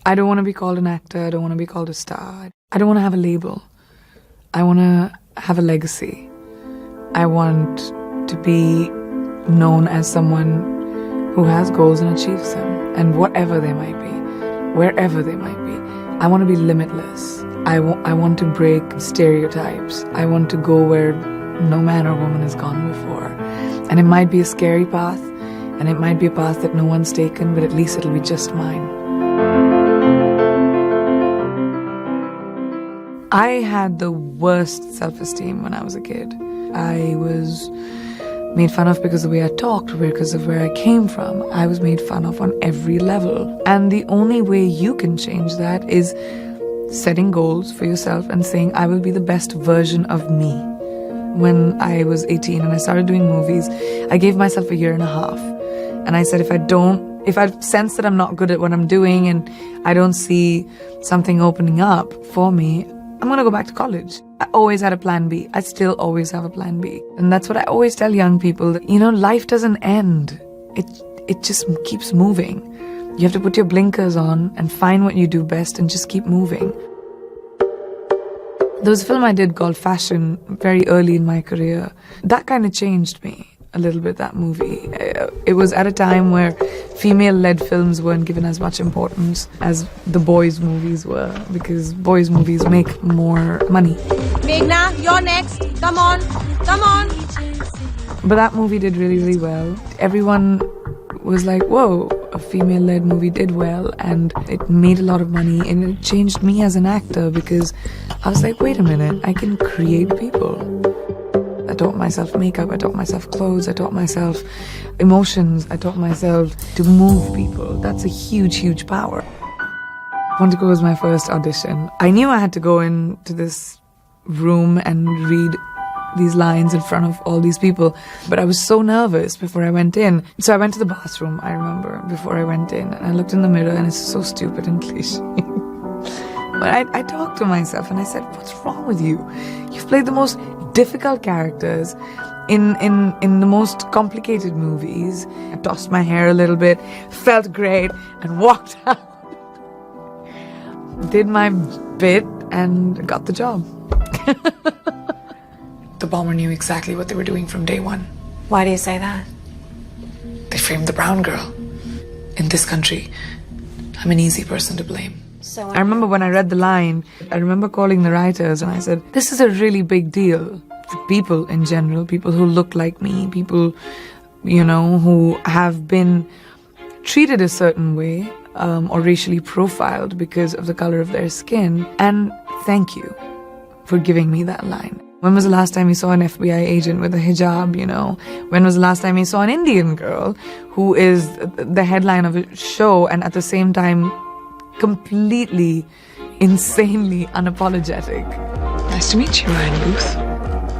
I don't want to be called an actor. I don't want to be called a star. I don't want to have a label. I want to have a legacy. I want to be known as someone who has goals and achieves them, and whatever they might be, wherever they might be. I want to be limitless. I want to break stereotypes. I want to go where no man or woman has gone before. And it might be a scary path, and it might be a path that no one's taken, but at least it'll be just mine. I had the worst self-esteem when I was a kid. I was made fun of because of the way I talked, because of where I came from. I was made fun of on every level. And the only way you can change that is setting goals for yourself and saying, I will be the best version of me. When I was 18 and I started doing movies, I gave myself a year and a half. And I said, if I sense that I'm not good at what I'm doing and I don't see something opening up for me, I'm going to go back to college. I always had a plan B. I still always have a plan B. And that's what I always tell young people, that, life doesn't end. It just keeps moving. You have to put your blinkers on and find what you do best and just keep moving. There was a film I did called Fashion very early in my career. That kind of changed me a little bit, that movie. It was at a time where female-led films weren't given as much importance as the boys' movies were, because boys' movies make more money. Meghna, you're next. Come on. Come on. But that movie did really, really well. Everyone was like, whoa, a female-led movie did well, and it made a lot of money, and it changed me as an actor, because I was like, wait a minute, I can create people. I taught myself makeup, I taught myself clothes, I taught myself emotions, I taught myself to move people. That's a huge, huge power. Quantico was my first audition. I knew I had to go into this room and read these lines in front of all these people, but I was so nervous before I went in. So I went to the bathroom, I remember, before I went in, and I looked in the mirror, and it's so stupid and cliche. But I talked to myself and I said, what's wrong with you? You've played the most difficult characters in the most complicated movies. I tossed my hair a little bit, felt great, and walked out. Did my bit and got the job. The bomber knew exactly what they were doing from day one. Why do you say that? They framed the brown girl. In this country, I'm an easy person to blame. I remember when I read the line, I remember calling the writers and I said, this is a really big deal for people in general, people who look like me, people, who have been treated a certain way or racially profiled because of the color of their skin. And thank you for giving me that line. When was the last time you saw an FBI agent with a hijab, When was the last time you saw an Indian girl who is the headline of a show and at the same time completely, insanely unapologetic? Nice to meet you, Ryan Booth.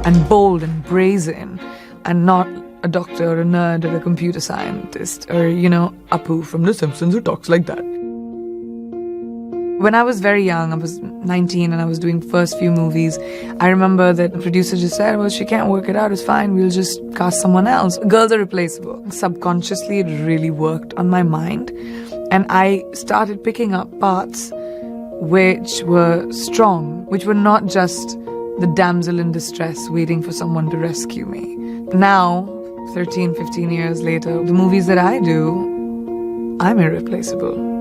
And bold and brazen, and not a doctor or a nerd or a computer scientist or, Apu from The Simpsons who talks like that. When I was very young, I was 19 and I was doing first few movies, I remember that the producer just said, well, she can't work it out, it's fine, we'll just cast someone else. Girls are replaceable. Subconsciously, it really worked on my mind. And I started picking up parts which were strong, which were not just the damsel in distress waiting for someone to rescue me. Now, 13, 15 years later, the movies that I do, I'm irreplaceable.